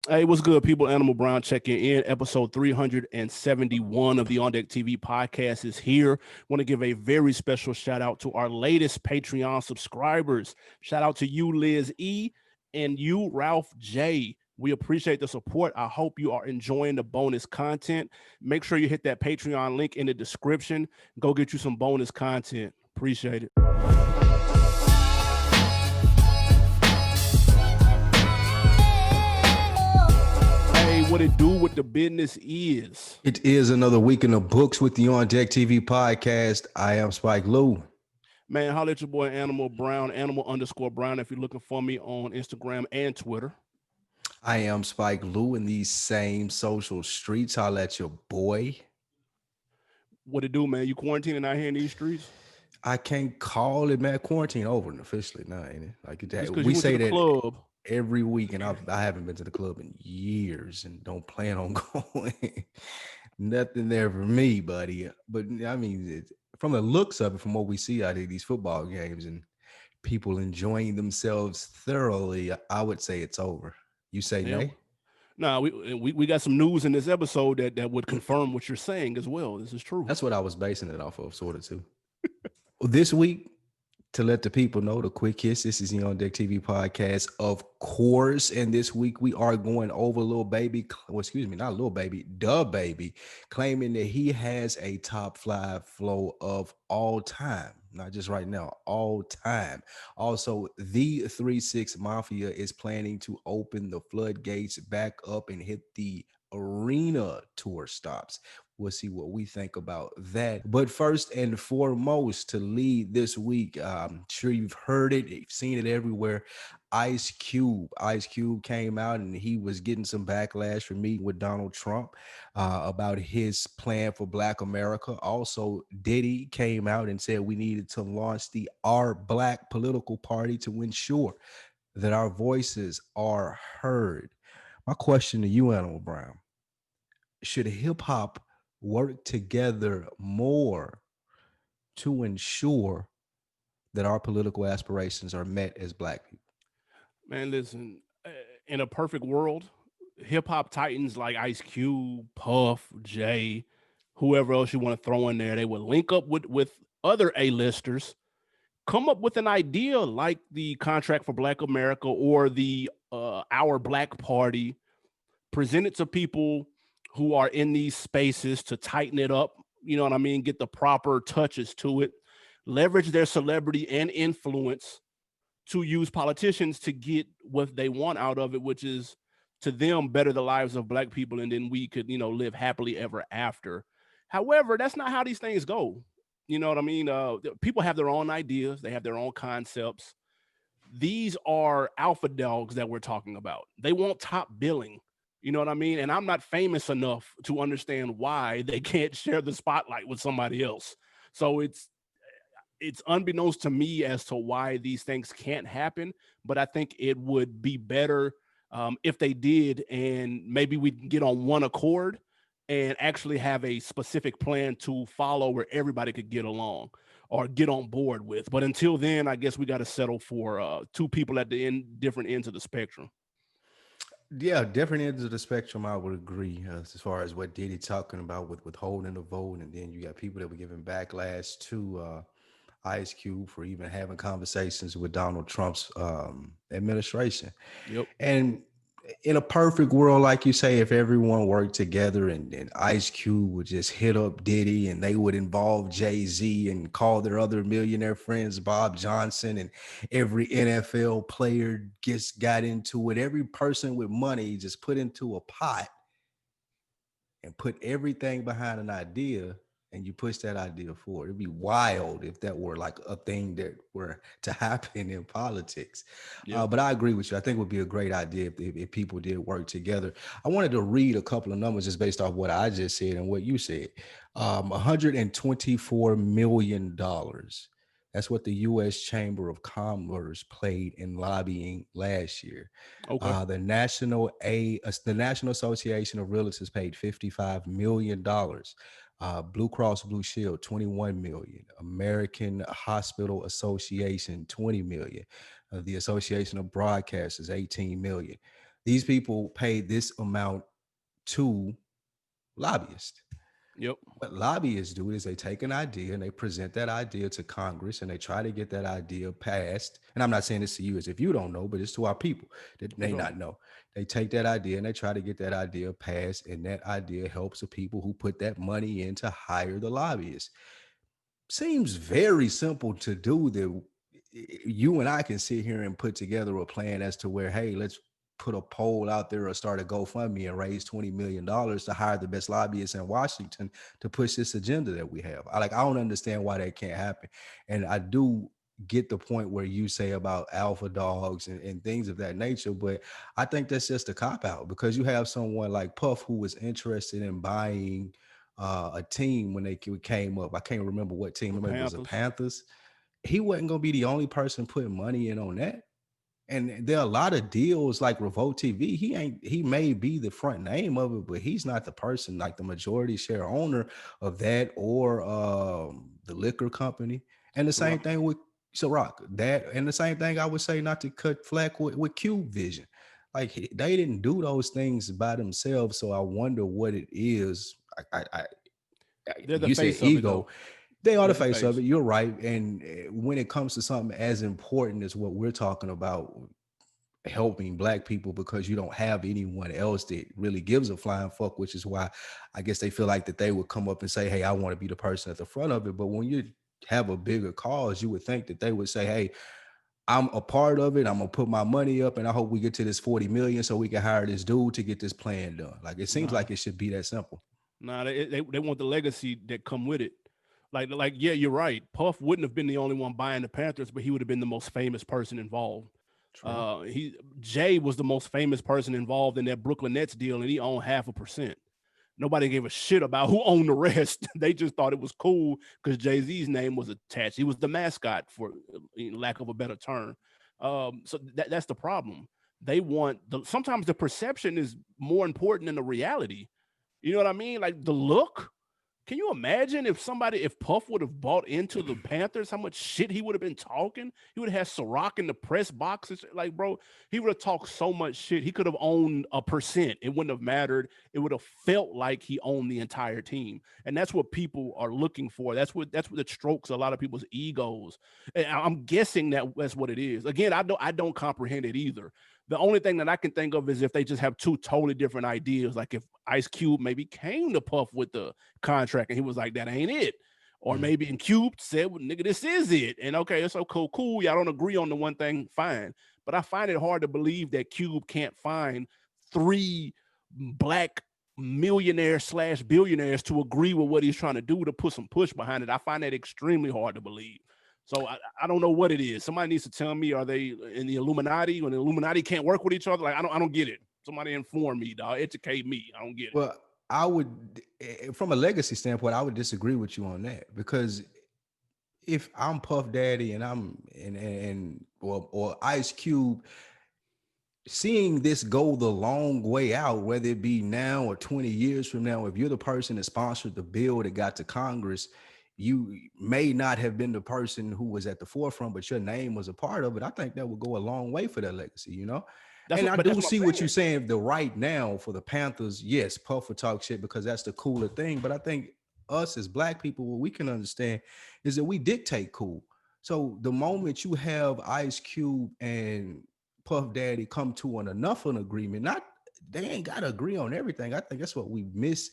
Hey, what's good, people? Animal Brown checking in. Episode 371 of the On Deck TV podcast is here. Want to give a very special shout out to our latest Patreon subscribers. Shout out to you, Liz E, and you, Ralph J. We appreciate the support. I hope you are enjoying the bonus content. Make sure you hit that Patreon link in the description. Go get you some bonus content. Appreciate it. What it do, what the business is. It is another week in the books with the On Deck TV podcast. I am Spike Lou. Man, holla at your boy Animal Brown, Animal_Brown, if you're looking for me on Instagram and Twitter. I am Spike Lou in these same social streets. Holla at your boy. What it do, man? You quarantining out here in these streets? I can't call it, man. Quarantine over officially now, ain't it? Like that. We say that club every week, and I haven't been to the club in years and don't plan on going. Nothing there for me, buddy. But I mean, from the looks of it, from what we see out of these football games and people enjoying themselves thoroughly, I would say it's over. You say nay? No, we got some news in this episode that would confirm what you're saying as well. This is true. That's what I was basing it off of, sort of, too. This week, to let the people know, the quick kiss, this is the On Deck TV podcast, of course. And this week we are going over Lil Baby, not Lil Baby, Da Baby, claiming that he has a top 5 flow of all time. Not just right now, all time. Also, the 3-6 Mafia is planning to open the floodgates back up and hit the arena tour stops. We'll see what we think about that. But first and foremost, to lead this week, I'm sure you've heard it, you've seen it everywhere. Ice Cube came out and he was getting some backlash for meeting with Donald Trump about his plan for Black America. Also, Diddy came out and said we needed to launch the Our Black political party to ensure that our voices are heard. My question to you, Animal Brown, should hip hop work together more to ensure that our political aspirations are met as Black people? Man, listen, in a perfect world, hip hop titans like Ice Cube, Puff, Jay, whoever else you want to throw in there, they would link up with other A-listers, come up with an idea like the Contract for Black America or the Our Black Party, present it to people who are in these spaces to tighten it up, you know what I mean, get the proper touches to it, leverage their celebrity and influence to use politicians to get what they want out of it, which is to them better the lives of Black people, and then we could, live happily ever after. However, that's not how these things go. You know what I mean? People have their own ideas. They have their own concepts. These are alpha dogs that we're talking about. They want top billing. You know what I mean? And I'm not famous enough to understand why they can't share the spotlight with somebody else. So it's unbeknownst to me as to why these things can't happen. But I think it would be better if they did, and maybe we get on one accord and actually have a specific plan to follow where everybody could get along or get on board with. But until then, I guess we got to settle for two people at the different ends of the spectrum. Yeah, different ends of the spectrum, I would agree, as far as what Diddy talking about with withholding the vote. And then you got people that were giving backlash to Ice Cube for even having conversations with Donald Trump's administration. Yep. And in a perfect world, like you say, if everyone worked together and Ice Cube would just hit up Diddy and they would involve Jay-Z and call their other millionaire friends, Bob Johnson, and every NFL player got into it. Every person with money just put into a pot and put everything behind an idea, and you push that idea forward. It'd be wild if that were like a thing that were to happen in politics. Yeah. But I agree with you. I think it would be a great idea if people did work together. I wanted to read a couple of numbers just based off what I just said and what you said. $124 million. That's what the U.S. Chamber of Commerce paid in lobbying last year. Okay. The National Association of Realtors paid $55 million. Blue Cross Blue Shield, 21 million. American Hospital Association, 20 million. The Association of Broadcasters, 18 million. These people pay this amount to lobbyists. Yep. What lobbyists do is they take an idea and they present that idea to Congress and they try to get that idea passed. And I'm not saying this to you as if you don't know, but it's to our people that For may sure. not know. They take that idea and they try to get that idea passed, and that idea helps the people who put that money in to hire the lobbyists. Seems very simple to do. That you and I can sit here and put together a plan as to where, hey, let's put a poll out there or start a GoFundMe and raise $20 million to hire the best lobbyists in Washington to push this agenda that we have. I don't understand why that can't happen. And I do get the point where you say about alpha dogs and things of that nature, but I think that's just a cop out, because you have someone like Puff who was interested in buying a team when they came up. I can't remember what team. The Maybe it was the Panthers. Panthers. He wasn't going to be the only person putting money in on that. And there are a lot of deals like Revolt TV. He may be the front name of it, but he's not the person like the majority share owner of that, or the liquor company. And the same Ciroc. thing with Ciroc. That, and the same thing I would say, not to cut flack with Cube Vision. Like they didn't do those things by themselves. So I wonder what it is. They're the You said face of it, ego. though. They are the They're the face of face. it. You're right. And when it comes to something as important as what we're talking about, helping Black people, because you don't have anyone else that really gives a flying fuck, which is why I guess they feel like that they would come up and say, hey, I want to be the person at the front of it. But when you have a bigger cause, you would think that they would say, hey, I'm a part of it. I'm gonna put my money up, and I hope we get to this 40 million so we can hire this dude to get this plan done. Like, it seems Nah. like it should be that simple. Nah, they want the legacy that come with it. Like yeah, you're right. Puff wouldn't have been the only one buying the Panthers, but he would have been the most famous person involved. True. He Jay was the most famous person involved in that Brooklyn Nets deal, and he owned 0.5%. Nobody gave a shit about who owned the rest. They just thought it was cool because Jay-Z's name was attached. He was the mascot, for lack of a better term. So that's the problem. They want sometimes the perception is more important than the reality. You know what I mean? Like the look. Can you imagine if Puff would have bought into the Panthers, how much shit he would have been talking? He would have had Ciroc in the press boxes. Like, bro, he would have talked so much shit. He could have owned 1%. It wouldn't have mattered. It would have felt like he owned the entire team. And that's what people are looking for. That's what that strokes a lot of people's egos. And I'm guessing that's what it is. Again, I don't comprehend it either. The only thing that I can think of is if they just have two totally different ideas. Like if Ice Cube maybe came to Puff with the contract and he was like, that ain't it. Or Mm. maybe in Cube said, well, nigga, this is it. And okay, it's so cool. Y'all don't agree on the one thing, fine. But I find it hard to believe that Cube can't find three Black millionaires slash billionaires to agree with what he's trying to do to put some push behind it. I find that extremely hard to believe. So I don't know what it is. Somebody needs to tell me, are they in the Illuminati when the Illuminati can't work with each other? Like I don't get it. Somebody inform me, dog. Educate me. I don't get it. Well, I would, from a legacy standpoint, I would disagree with you on that, because if I'm Puff Daddy and I'm and or Ice Cube, seeing this go the long way out, whether it be now or 20 years from now, if you're the person that sponsored the bill that got to Congress, you may not have been the person who was at the forefront, but your name was a part of it. I think that would go a long way for that legacy, you know? And I But that's do what see I'm what you're saying. saying. The right now for the Panthers, yes, Puff would talk shit because that's the cooler thing. But I think us as Black people, what we can understand is that we dictate cool. So the moment you have Ice Cube and Puff Daddy come to an agreement, not, they ain't got to agree on everything. I think that's what we miss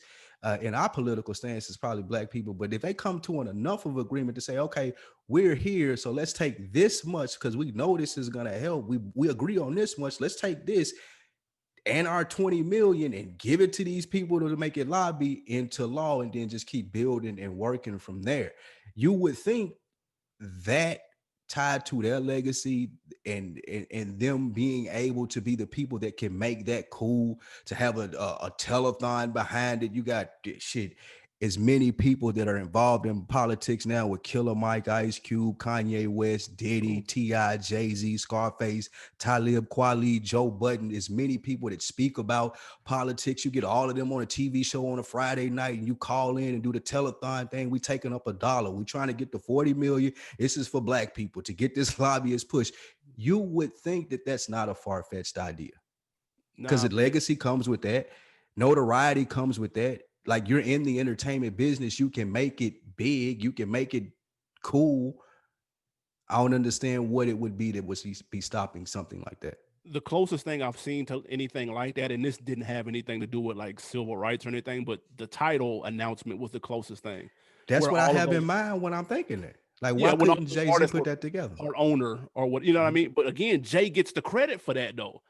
in our political stance is probably Black people. But if they come to an enough of agreement to say, okay, we're here, so let's take this much because we know this is going to help. We agree on this much. Let's take this and our 20 million and give it to these people to make it lobby into law, and then just keep building and working from there. You would think that tied to their legacy and them being able to be the people that can make that cool, to have a telethon behind it. You got shit, as many people that are involved in politics now with Killer Mike, Ice Cube, Kanye West, Diddy, True. T.I., Jay-Z, Scarface, Talib Kweli, Joe Budden. As many people that speak about politics. You get all of them on a TV show on a Friday night, and you call in and do the telethon thing. We taking up $1. We trying to get to 40 million. This is for Black people to get this lobbyist push. You would think that that's not a far-fetched idea. because Nah, the legacy comes with that. Notoriety comes with that. Like you're in the entertainment business, you can make it big, you can make it cool. I don't understand what it would be that would be stopping something like that. the closest thing I've seen to anything like that, and this didn't have anything to do with like civil rights or anything, but the title announcement was the closest thing, That's where what I all of have in those, mind when I'm thinking that. Like, yeah, why when all couldn't those Jay-Z artists put were that together? or owner or what, you know what I Mhm. mean. But again, Jay gets the credit for that though.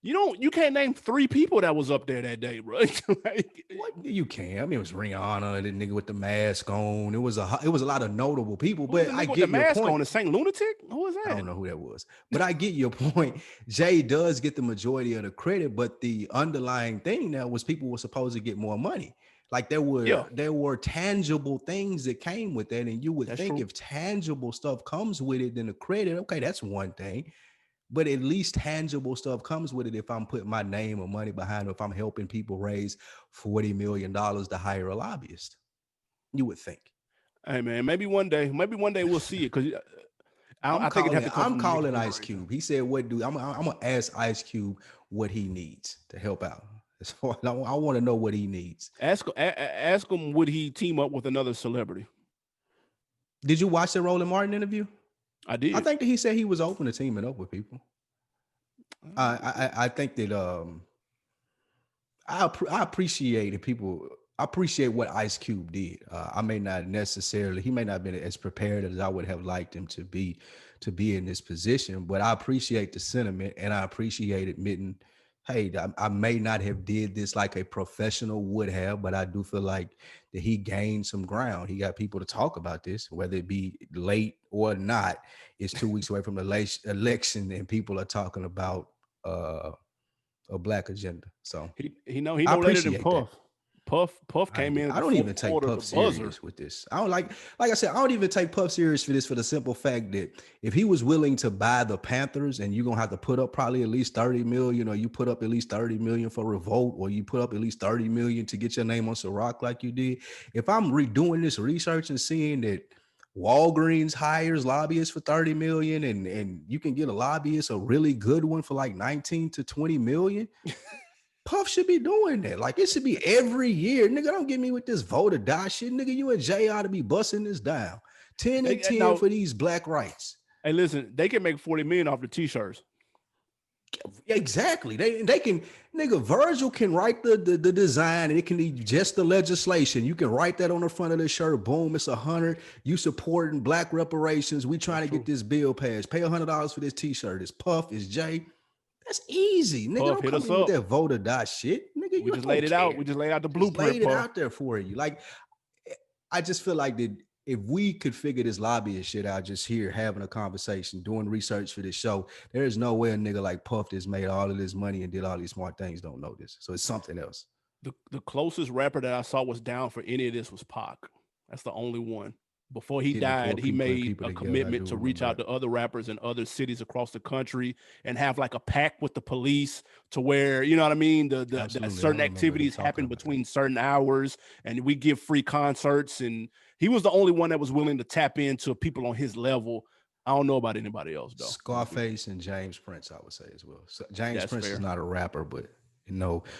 You can't name three people that was up there that day, bro. Like, What you can? I mean, it was Rihanna, the nigga with the mask on. It was a lot of notable people, who was but the I nigga with the get your mask point. on? The Saint Lunatic? Who was I that? don't know who that was, but I get your point. Jay does get the majority of the credit, but the underlying thing now was people were supposed to get more money. Like there Yeah, were there were tangible things that came with that, and you would that's think true. if tangible stuff comes with it, then the credit, okay, that's one thing. But at least tangible stuff comes with it if I'm putting my name or money behind it, if I'm helping people raise $40 million to hire a lobbyist. You would think. Hey man, maybe one day we'll see it because I think it have to come I'm from the next calling Ice generation. Cube. He said, "What do I'm gonna ask Ice Cube what he needs to help out." So I want to know what he needs. Ask him would he team up with another celebrity? Did you watch the Roland Martin interview? I I did. think that he said he was open to teaming up with people. I think that I appreciate it. People, I appreciate what Ice Cube did. I may not necessarily, he may not have been as prepared as I would have liked him to be in this position, but I appreciate the sentiment and I appreciate admitting, hey, I may not have did this like a professional would have, but I do feel like that he gained some ground. He got people to talk about this, whether it be late or not. It's 2 weeks away from the election, and people are talking about uh, a black agenda. So He I know later than appreciate that. Puff. Puff came in at I the don't fourth even take quarter, the Puff buzzer. serious with this. I don't like I said, I don't even take Puff serious for this for the simple fact that if he was willing to buy the Panthers and you're gonna have to put up probably at least 30 million, or you put up at least 30 million for Revolt, or you put up at least 30 million to get your name on Ciroc like you did. If I'm redoing this research and seeing that Walgreens hires lobbyists for 30 million and you can get a lobbyist, a really good one for like 19 to 20 million. Puff should be doing that. Like it should be every year. Nigga, don't get me with this vote or die shit. Nigga, you and Jay ought to be busting this down. 10 and 10 Now, for these black rights. hey, listen, they can make 40 million off the t-shirts. Exactly. They can, nigga, Virgil can write the design and it can be just the legislation. You can write that on the front of the shirt. Boom, it's 100. You supporting black reparations. We trying That's to get true. this bill passed. Pay $100 for this t-shirt. It's Puff, it's Jay. That's easy. Nigga, Puff don't hit come us to me with up. that vote or die shit. Nigga, We you just laid don't it out. care. We just laid out the Just blueprint, laid it Puff. out there for you. Like, I just feel like that if we could figure this lobbyist shit out just here, having a conversation, doing research for this show, there is no way a nigga like Puff that's made all of this money and did all these smart things don't know this. So it's something else. The closest rapper that I saw was down for any of this was Pac. That's the only one. Before he Getting the poor died, he people and made people a together. I commitment do to reach remember out that. to other rappers in other cities across the country and have like a pact with the police to where, you know what I mean, that Absolutely. I certain remember him activities talking happen about that. between certain hours and we give free concerts. And he was the only one that was willing to tap into people on his level. I don't know about anybody else though. I'm gonna be, Scarface and James Prince, I would say as well. So James that's Prince is fair. not a rapper, but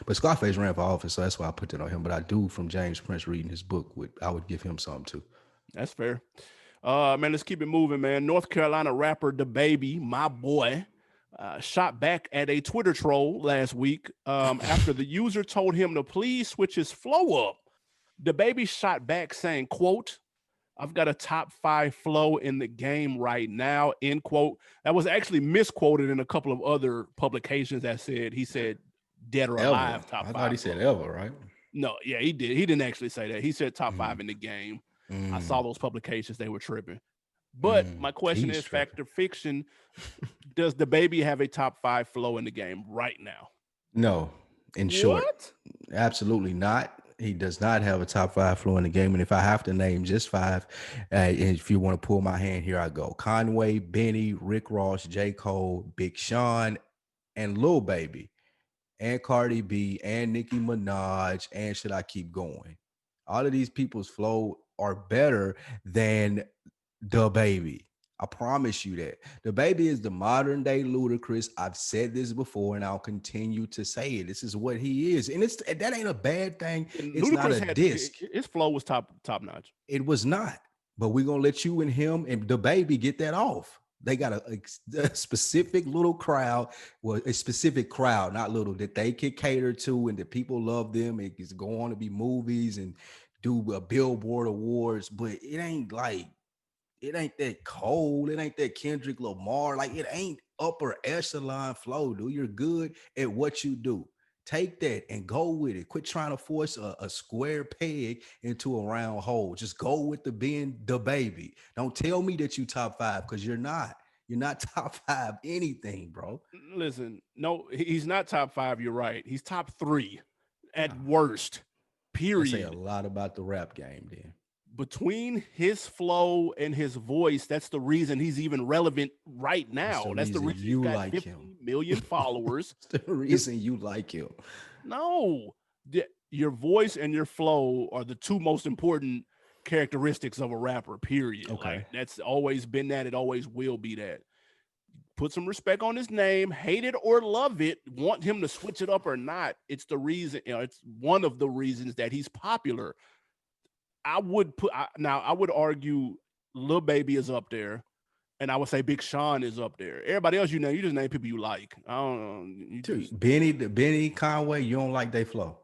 but Scarface ran for office, so that's why I put it on him. But I do from James Prince reading his book, I would give him some too. That's fair. Man, let's keep it moving, man. North Carolina rapper the Baby, my boy, shot back at a Twitter troll last week after the user told him to please switch his flow up. The Baby shot back saying, "quote I've got a top 5 flow in the game right now." End quote. That was actually misquoted in a couple of other publications that said he said dead or Ever. alive top I thought he 5 said flow. ever, right? No, yeah, he did. He didn't actually say that. He said top Mm, 5 in the game. I saw mm, those publications; they were tripping. But my question he's is, tripping. factor fiction, does the Baby have a top 5 flow in the game right now? No, in short, What? absolutely not. He does not have a top five flow in the game. And if I have to name just five, if you want to pull my hand, here I go: Conway, Benny, Rick Ross, J. Cole, Big Sean, and Lil Baby, and Cardi B, and Nicki Minaj, and should I keep going? All of these people's flow are better than the Baby. I promise you that. The baby is the modern day Ludacris. I've said this before and I'll continue to say it. This is what he is. And that ain't a bad thing. And It's not Ludacris a had disc. his flow was top notch. It was not. But we're gonna let you and him and the baby get that off. They got a specific little crowd, well, a specific crowd, not little, that they can cater to and that people love them. It is going on to be movies and do a Billboard Awards, but it ain't that Cole. It ain't that Kendrick Lamar. Like, it ain't upper echelon flow, dude. You're good at what you do. Take that and go with it. Quit trying to force a square peg into a round hole. Just go with being the baby. Don't tell me that you top 5 because you're not. You're not top 5 anything, bro. Listen, no, he's not top 5. You're right. He's top 3 at worst. Period. Say a lot about the rap game then. Between his flow and his voice, that's the reason he's even relevant right now. That's the reason you he's got like 50 him. million followers. That's the reason you like him. No, your voice and your flow are the two most important characteristics of a rapper, period. Okay. Like, that's always been that. It always will be that. Put some respect on his name, hate it or love it, want him to switch it up or not. It's the reason, it's one of the reasons that he's popular. I would argue Lil Baby is up there, and I would say Big Sean is up there. Everybody else, you just name people you like. I don't know. Benny Conway, you don't like they flow.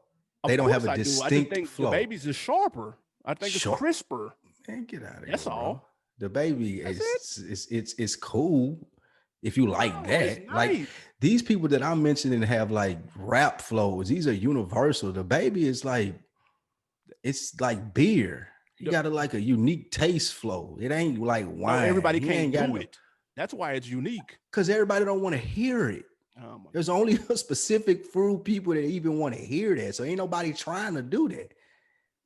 They don't have a distinct I just think flow. The Baby's is sharper. I think it's crisper. Man, get out of here. That's all. Bro. The Baby it's cool if you like that. Nice. Like, these people that I'm mentioning have like rap flows. These are universal. The Baby is like, it's like beer. You got a unique taste flow. It ain't like wine. Everybody can't do it. That's why it's unique. Because everybody don't want to hear it. There's only a specific few people that even want to hear that. So ain't nobody trying to do that.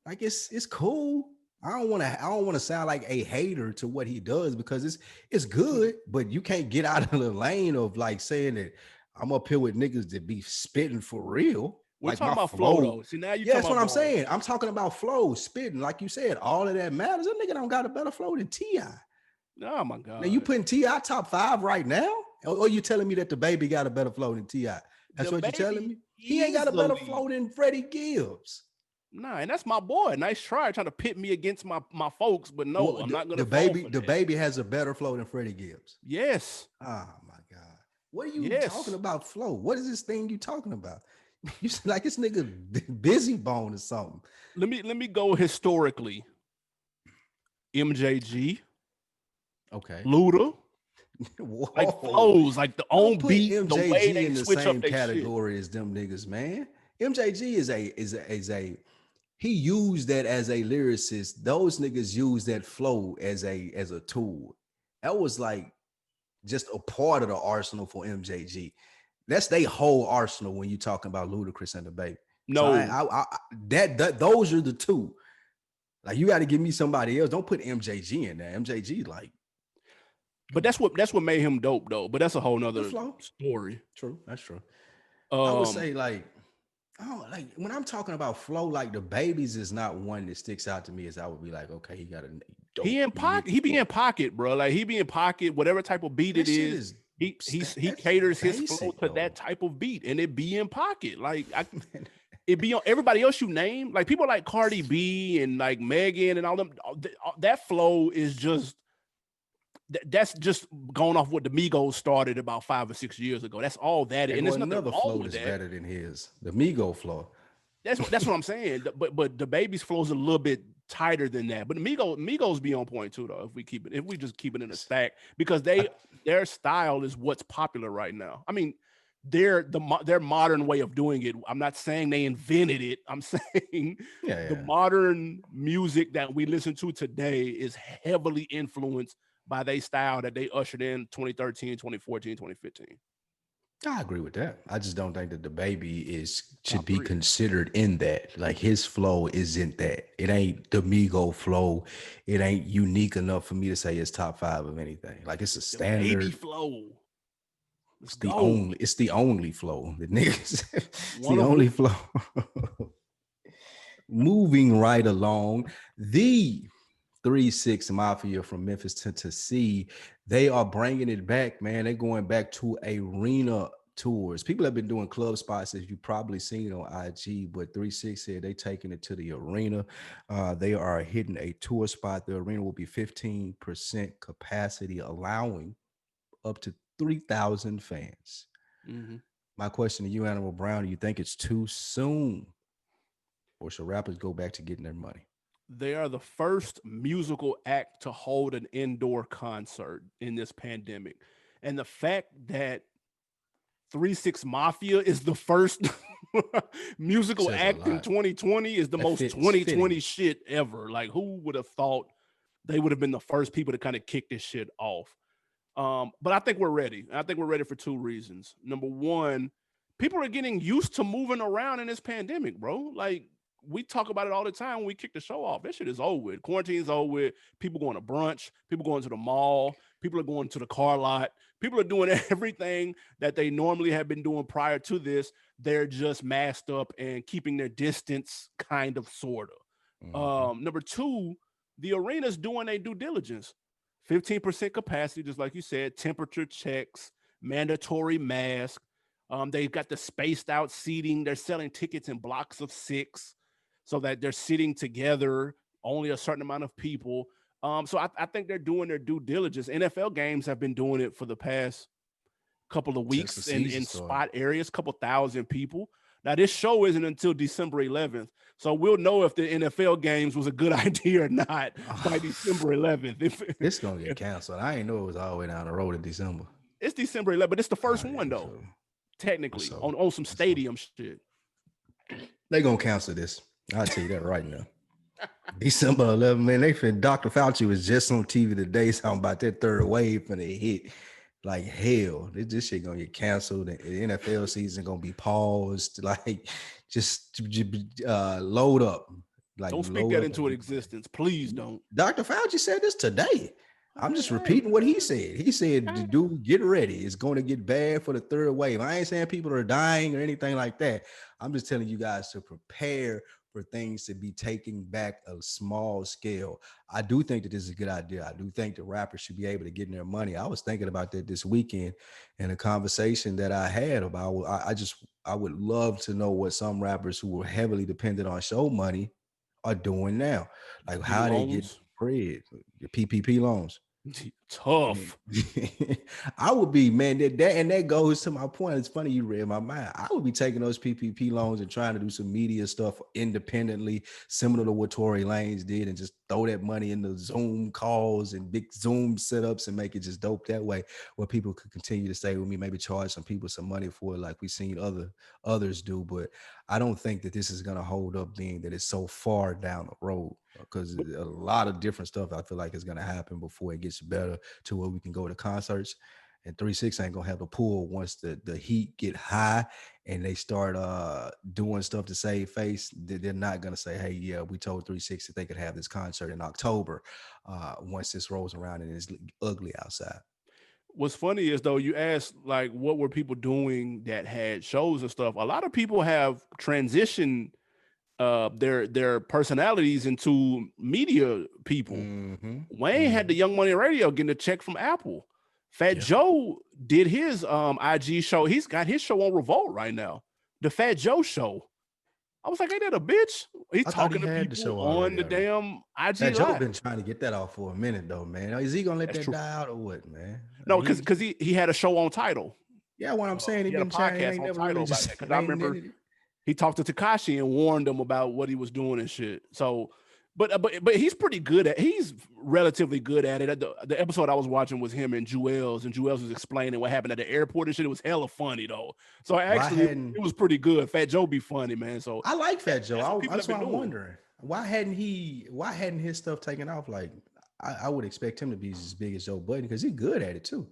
Like, it's cool. I don't want to sound like a hater to what he does because it's good, but you can't get out of the lane of like saying that I'm up here with niggas that be spitting for real. We're like talking about flow though. See, now you that's what I'm saying. I'm talking about flow, spitting. Like you said, all of that matters. That nigga don't got a better flow than T.I. Oh my God. Now you putting T.I. top 5 right now? Or you telling me that the Baby got a better flow than T.I.? That's what you're telling me? He ain't got a better flow than Freddie Gibbs. Nah, and that's my boy. Nice try trying to pit me against my folks, but no, well, I'm not gonna. The Baby has a better flow than Freddie Gibbs. Yes. Oh my God. What are you talking about flow? What is this thing you talking about? You like this nigga busy bone or something. Let me go historically. MJG. Okay. Luda. Like flows, like the on beat, MJG the way they in the switch same up category shit. As them niggas, man. MJG is a he used that as a lyricist. Those niggas use that flow as a tool. That was like just a part of the arsenal for MJG. That's their whole arsenal when you're talking about Ludacris and the Baby. No, so those are the two. Like, you got to give me somebody else. Don't put MJG in there. MJG, like, but that's what made him dope though. But that's a whole nother story. True, that's true. I would say like when I'm talking about flow, like the Babies is not one that sticks out to me as I would be like, okay, he got a dope. He in pocket. He be in pocket, bro. Like, he be in pocket. Whatever type of beat it is. He caters his flow to that type of beat, and it be in pocket. Like, it be on everybody else you name. Like, people like Cardi B and like Megan and all them. That flow is just that's just going off what the Migos started about 5 or 6 years ago. That's all that. And there's another flow that's better than his. The Migos flow. That's what I'm saying. But the Baby's flow is a little bit tighter than that. But the Migos be on point too, though. If we just keep it in a stack, because their style is what's popular right now. I mean, their modern way of doing it. I'm not saying they invented it. I'm saying the modern music that we listen to today is heavily influenced by their style that they ushered in 2013, 2014, 2015. I agree with that. I just don't think that the Baby should be considered in that. Like, his flow isn't that. It ain't the Migo flow. It ain't unique enough for me to say it's top 5 of anything. Like, it's a standard. The Baby flow. It's the only flow. The niggas. It's the only flow. Moving right along, the 3-6 Mafia from Memphis, Tennessee. They are bringing it back, man. They're going back to arena tours. People have been doing club spots, as you've probably seen on IG, but 360 said they taking it to the arena. They are hitting a tour spot. The arena will be 15% capacity, allowing up to 3,000 fans. Mm-hmm. My question to you, Animal Brown, do you think it's too soon, or should rappers go back to getting their money? They are the first musical act to hold an indoor concert in this pandemic. And the fact that 3 6 Mafia is the first musical Says a act in lot. 2020 is the That most fits 2020 fitting. shit ever. Like, who would have thought they would have been the first people to kind of kick this shit off? But I think we're ready. I think we're ready for two reasons. Number one, people are getting used to moving around in this pandemic, bro. Like, we talk about it all the time when we kick the show off. That shit is over with. Quarantine's over with. People going to brunch, people going to the mall, people are going to the car lot, people are doing everything that they normally have been doing prior to this. They're just masked up and keeping their distance, kind of, sort of. Mhm. Number two, the arena's doing their due diligence. 15% capacity, just like you said, temperature checks, mandatory mask. They've got the spaced out seating. They're selling tickets in blocks of 6 so that they're sitting together, only a certain amount of people. So I think they're doing their due diligence. NFL games have been doing it for the past couple of Since the weeks season in started. spot areas, couple thousand people. Now, this show isn't until December 11th, so we'll know if the NFL games was a good idea or not by December 11th. It's gonna get If canceled. I ain't know it was all the way down the road in December. it's December 11th, but it's the first Oh one yeah, though, so technically so on some so stadium shit. they gonna cancel this. I'll tell you that right now. December 11th, man. They fin Dr. Fauci was just on TV today talking about that third wave and it hit like hell. This shit gonna get canceled. The NFL season gonna be paused. Like just load up. Like Don't speak load that up and into get ready. existence, please don't. Dr. Fauci said this today. I'm just Hey, repeating what he said. He said, hey. dude, get ready. It's going to get bad for the third wave. I ain't saying people are dying or anything like that. I'm just telling you guys to prepare for things to be taken back a small scale. I do think that this is a good idea. I do think the rappers should be able to get in their money. I was thinking about that this weekend in a conversation that I had about, I would love to know what some rappers who were heavily dependent on show money are doing now. Like Getting how they get loans, bread, your PPP loans. tough. I would be, man, that goes to my point. It's funny you read my mind. I would be taking those PPP loans and trying to do some media stuff independently, similar to what Tory Lanez did, and just throw that money into Zoom calls and big Zoom setups and make it just dope that way, where people could continue to stay with me, maybe charge some people some money for it, like we've seen others do. But I don't think that this is going to hold up, being that it's so far down the road, because But a lot of different stuff I feel like is going to happen before it gets better to where we can go to concerts. And 3 6 ain't gonna have the pull once the heat get high and they start doing stuff to save face. They're not gonna say, hey, yeah, we told 3 6 that they could have this concert in October once this rolls around and it's ugly outside. what's funny is, though, you asked like what were people doing that had shows and stuff. A lot of people have transitioned their personalities into media people. Mm-hmm. Wayne had the Mm-hmm. Young Money Radio getting a check from Apple. Fat Yeah. Joe did his IG show. He's got his show on Revolt right now. The Fat Joe show. I was like, ain't that a bitch? He's I thought he talking to had the people show on already the out there. damn IG Fat Joe live. been trying to get that off for a minute though, man. Is he gonna let That's that true. die out or what, man? No, He because he had a show on Title. yeah, what I'm saying, he He had a been trying, it podcast ain't on never really Title about just that. Because it I ain't remember he talked to Takashi and warned him about what he was doing and shit. So, but he's pretty good at. He's relatively good at it. The episode I was watching was him and Juelz was explaining what happened at the airport and shit. It was hella funny though. So why actually, hadn't it was pretty good. Fat Joe be funny, man. So I like Fat Joe. that's what people have That's why been I'm doing. wondering why hadn't his stuff taken off? Like I would expect him to be as big as Joe Budden because he's good at it too.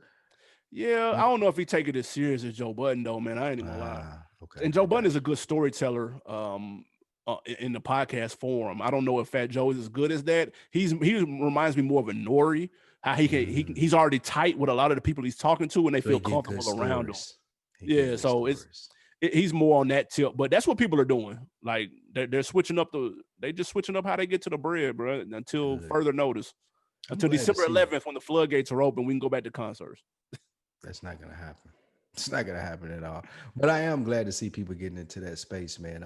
Yeah, I But don't know if he take it as serious as Joe Budden though, man. I ain't even gonna lie. okay, And Joe I Budden got is a good storyteller. In the podcast form, I don't know if Fat Joe is as good as that. He reminds me more of a Nori. How you. he's already tight with a lot of the people he's talking to, and they So he feel get good comfortable around him. stories. He get Yeah, good so stories. he's more on that tip. But that's what people are doing. Like they're switching up they just switching up how they get to the bread, bro. Until Good. further notice. I'm Until glad to December see it. 11th, when the floodgates are open, we can go back to concerts. That's not gonna happen. It's not gonna happen at all. But I am glad to see people getting into that space, man.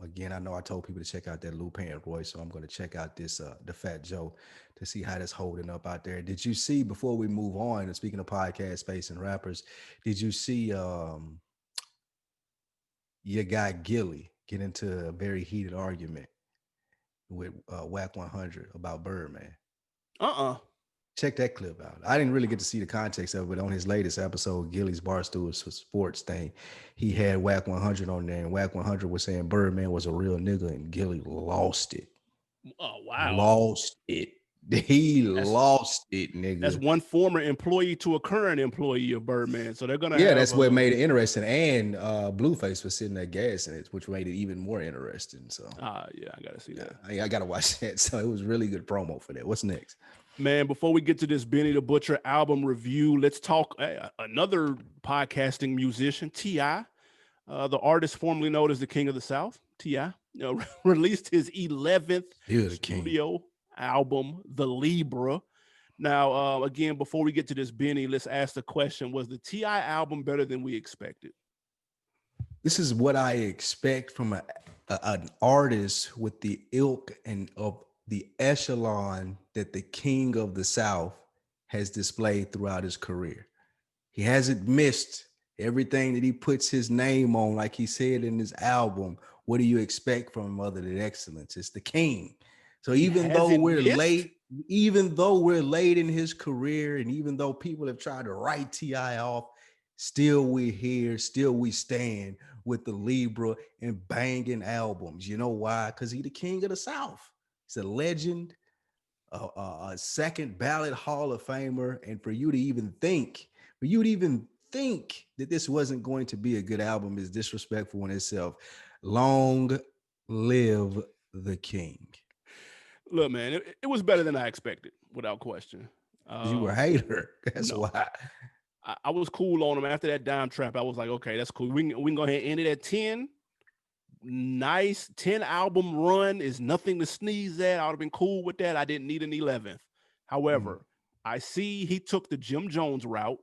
Again, I know I told people to check out that Lupe and Roy, so I'm gonna check out this the Fat Joe to see how that's holding up out there. Did you see before we move on? And speaking of podcast space and rappers, did you see your guy Gilly get into a very heated argument with Whack 100 about Birdman? Uh-uh. Check that clip out. I didn't really get to see the context of it, but on his latest episode, Gilly's Barstool Sports thing, he had Whack 100 on there, and Whack 100 was saying Birdman was a real nigga, and Gilly lost it. Oh, wow. Lost it. He That's lost it, that's nigga. one former employee to a current employee of Birdman. So they're gonna Yeah, have that's what made it interesting. And Blueface was sitting there gassing it, which made it even more interesting. So, yeah, I gotta see that. I gotta watch that. So it was really good promo for that. What's next? Man, before we get to this Benny the Butcher album review, let's talk another podcasting musician, T.I., the artist formerly known as the King of the South. T.I., released his 11th studio album, The Libra. Now, again, before we get to this Benny, let's ask the question: was the T.I. album better than we expected? This is what I expect from an artist with the ilk and of the echelon that the King of the South has displayed throughout his career. He hasn't missed everything that he puts his name on, like he said in his album. What do you expect from him other than excellence? It's the king. So even though we're late in his career, and even though people have tried to write T.I. off, still we're here, still we stand with the Libra and banging albums. You know why? Because he's the King of the South. He's a legend, a second ballot Hall of Famer. And for you to even think that this wasn't going to be a good album is disrespectful in itself. Long live the king. Look, man, it was better than I expected, without question. You were a hater. That's why. I was cool on him after that Dime Trap. I was like, okay, that's cool. We can go ahead and end it at 10. Nice 10 album run is nothing to sneeze at. I would have been cool with that. I didn't need an 11th. However, I see he took the Jim Jones route,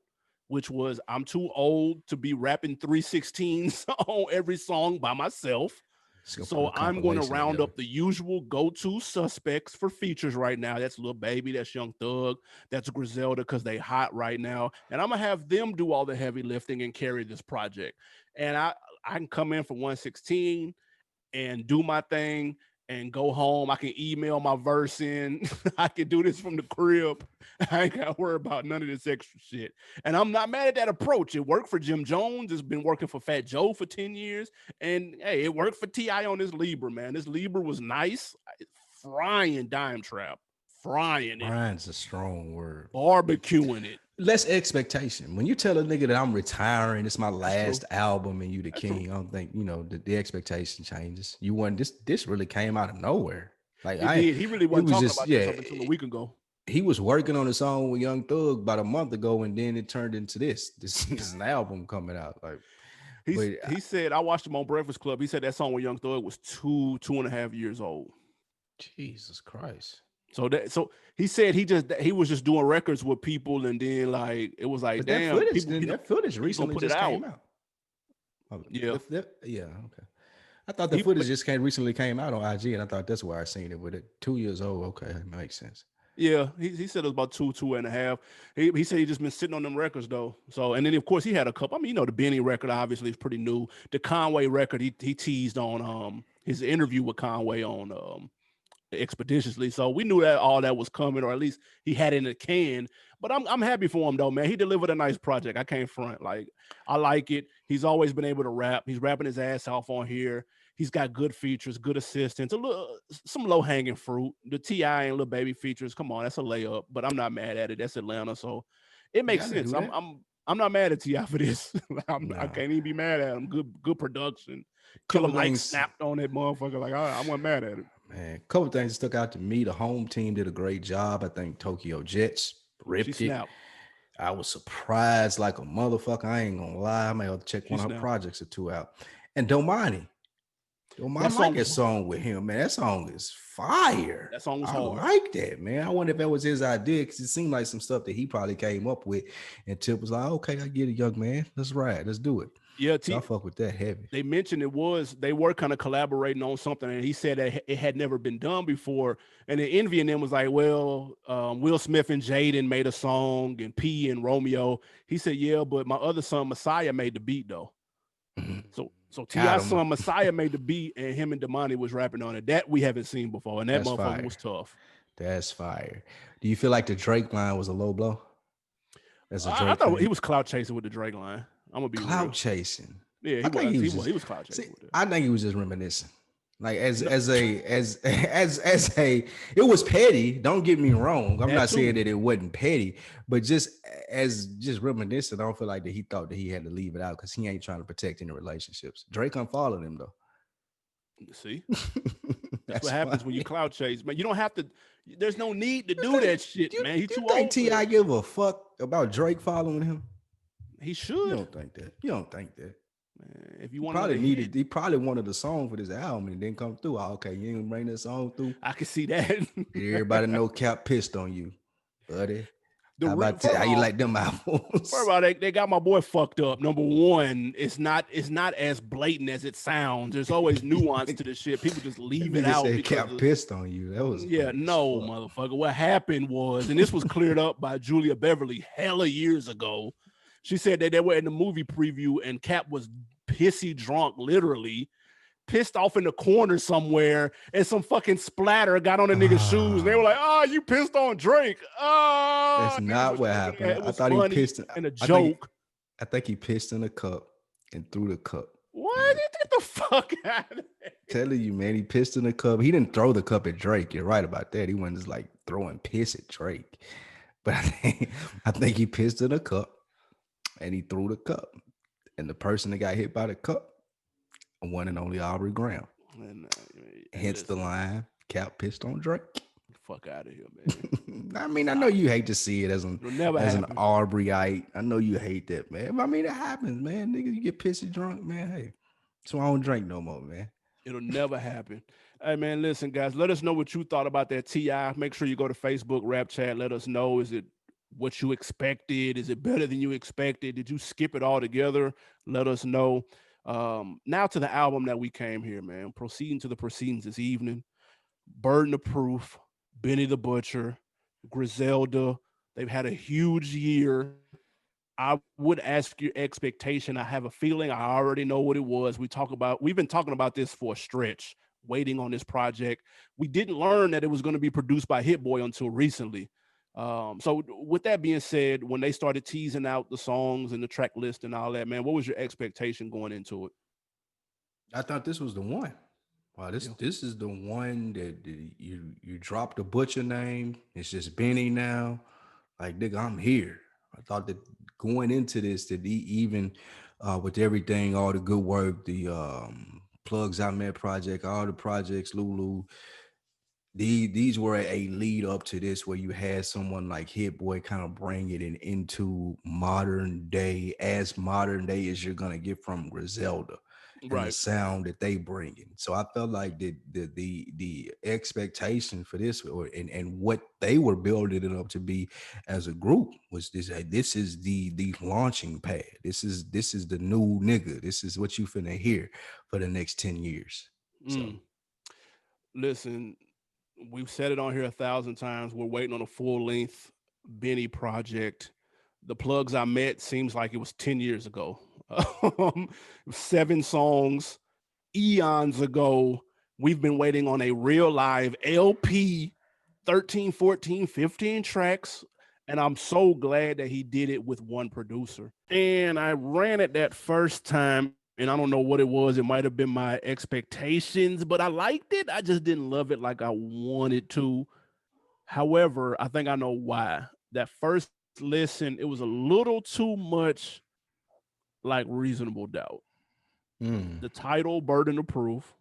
which was I'm too old to be rapping 316s on every song by myself. So I'm going to round up the usual go-to suspects for features right now. That's Lil Baby, that's Young Thug, that's Griselda, because they hot right now. And I'm going to have them do all the heavy lifting and carry this project. And I can come in for 116 and do my thing and go home. I can email my verse in. I can do this from the crib. I ain't got to worry about none of this extra shit. And I'm not mad at that approach. It worked for Jim Jones. It's been working for Fat Joe for 10 years. And hey, it worked for T.I. on this Libra, man. This Libra was nice. Frying Dime Trap. Frying it. Frying's a strong word. Barbecuing it. Less expectation. When you tell a nigga that I'm retiring, it's my last album and you the king, I don't think, the expectation changes. You want this really came out of nowhere. Like he really wasn't talking about this up until a week ago. He was working on a song with Young Thug about a month ago, and then it turned into this. This is an album coming out. Like he said, I watched him on Breakfast Club. He said that song with Young Thug was 2.5 years old. Jesus Christ. So he said he was just doing records with people, and then like it was like, but damn, that footage recently just came out. Yeah, okay. I thought the footage just recently came out on IG, and I thought that's why I seen it with it. 2 years old. Okay, that makes sense. Yeah, he said it was about 2.5. He said he just been sitting on them records though. So, and then of course he had a couple. I mean, the Benny record obviously is pretty new. The Conway record he teased on his interview with Conway on Expeditiously. So we knew that all that was coming, or at least he had it in the can. But I'm happy for him though, man. He delivered a nice project. I can't front. Like, I like it. He's always been able to rap. He's rapping his ass off on here. He's got good features, good assistance, some low-hanging fruit. The T.I. and Lil Baby features, come on, that's a layup. But I'm not mad at it. That's Atlanta, so it makes sense. I'm not mad at T.I. for this. I can't even be mad at him. Good production. Killer Mike snapped on that motherfucker. Like I wasn't mad at it. Man, a couple things stuck out to me. The home team did a great job. I think Tokyo Jets ripped it. I was surprised like a motherfucker. I ain't gonna lie. I may have to check one of her projects or two out. And Domani. Yo, I That song like was that song with him, man. That song is fire. that song was I hard. like that, man. I wonder if that was his idea because it seemed like some stuff that he probably came up with. And Tip was like, okay, I get it, young man. Let's ride. Let's do it. Yeah, So I fuck with that heavy. they mentioned they were kind of collaborating on something, and he said that it had never been done before. And then Envy and them was like, well, Will Smith and Jaden made a song, and P and Romeo. He said, yeah, but my other son Messiah made the beat though. So Got T.I.'s him. son Messiah made the beat, and him and Damani was rapping on it. That we haven't seen before, and that That's motherfucker fire. was tough. That's fire. Do you feel like the Drake line was a low blow as a I Drake thought he fan? was clout chasing with the Drake line. I'm gonna be Cloud real. chasing. Yeah, he I think was. he He was was. just He was clout see. chasing with that. I think he was just reminiscing. Like as No, as a as a it was petty. Don't get me wrong. I'm that not saying too. that it wasn't petty, but just reminiscing. I don't feel like that he thought that he had to leave it out because he ain't trying to protect any relationships. Drake unfollowed him though. See, that's what That's happens when you funny. clout chase, man. You don't have to. There's no need to You do think that shit, you man. He you too think old for Ti that shit. give a fuck about Drake following him? He You should, don't think that. You don't think that. man. If you He want probably another hit, needed. He probably wanted a song for this album and it didn't come through. Oh, okay, you ain't gonna bring that song through. I can see that. Everybody know Cap pissed on you, buddy. How about First of how you all, like them first of albums? all, they got my boy fucked up. Number one, it's not as blatant as it sounds. There's always nuance to the shit. People just That leave it nigga out said because Cap of, pissed on you. That was yeah, funny as no, fuck. motherfucker. What happened was, and this was cleared up by Julia Beverly hella years ago. She said that they were in the movie preview and Cap was pissy drunk, literally pissed off in the corner somewhere, and some fucking splatter got on the nigga's shoes. And they were like, Ah, "Oh, you pissed on Drake." that's Oh, niggas not was what tripping. happened. It I was thought he funny pissed. and a I think joke. I think he pissed in a cup and threw the cup. What? Get the fuck out of there. Telling you, man, he pissed in the cup. He didn't throw the cup at Drake. You're right about that. He wasn't just like throwing piss at Drake. But I think he pissed in a cup and he threw the cup. And the person that got hit by the cup, one and only Aubrey Graham. And Hence the listen, line, Cap pissed on Drake. fuck out of here, man. I mean, I know Stop. you hate to see it as an It'll never as an happen. Aubreyite. I know you hate that, man. But I mean, it happens, man. Nigga, you get pissy drunk, man. Hey, so I don't drink no more, man. It'll never happen. Hey man, listen, guys. Let us know what you thought about that Ti. Make sure you go to Facebook Rap Chat. Let us know. Is it what you expected? Is it better than you expected? Did you skip it all together? Let us know. Now to the album that we came here, man. Proceeding to the proceedings this evening. Burden of Proof, Benny the Butcher, Griselda. They've had a huge year. I would ask your expectation. I have a feeling I already know what it was. We've been talking about this for a stretch, waiting on this project. We didn't learn that it was going to be produced by Hit Boy until recently. So with that being said, when they started teasing out the songs and the track list and all that, man, what was your expectation going into it? I thought this was the one. Wow, this Yeah. this is the one that you drop the butcher name. It's just Benny now. Like nigga, I'm here. I thought that going into this, that even with everything, all the good work, the plugs I met project, all the projects, Lulu, these were a lead up to this where you had someone like Hit Boy kind of bring it into modern day, as modern day as you're gonna get from Griselda and the Right. sound that they bring in. So I felt like the expectation for this and what they were building it up to be as a group was this is the launching pad. This is the new nigga. This is what you finna hear for the next 10 years. So Mm. Listen, we've said it on here 1,000 times. We're waiting on a full length Benny project. The plugs I met seems like it was 10 years ago. 7 songs, eons ago. We've been waiting on a real live LP, 13, 14, 15 tracks. And I'm so glad that he did it with one producer. And I ran it that first time, and I don't know what it was. It might have been my expectations, but I liked it. I just didn't love it like I wanted to. However, I think I know why. That first listen, it was a little too much like Reasonable Doubt. mm. The title, Burden of Proof.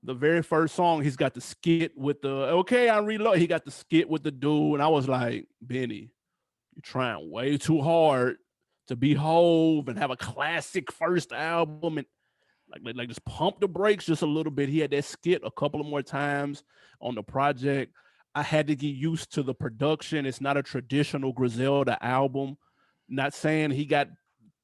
The very first song, he's got the skit with the okay, I reload. He got the skit with the dude, and I was like, Benny, you're trying way too hard to be Hove and have a classic first album. And Like just pump the brakes just a little bit. He had that skit a couple of more times on the project. I had to get used to the production. It's not a traditional Griselda album. Not saying he got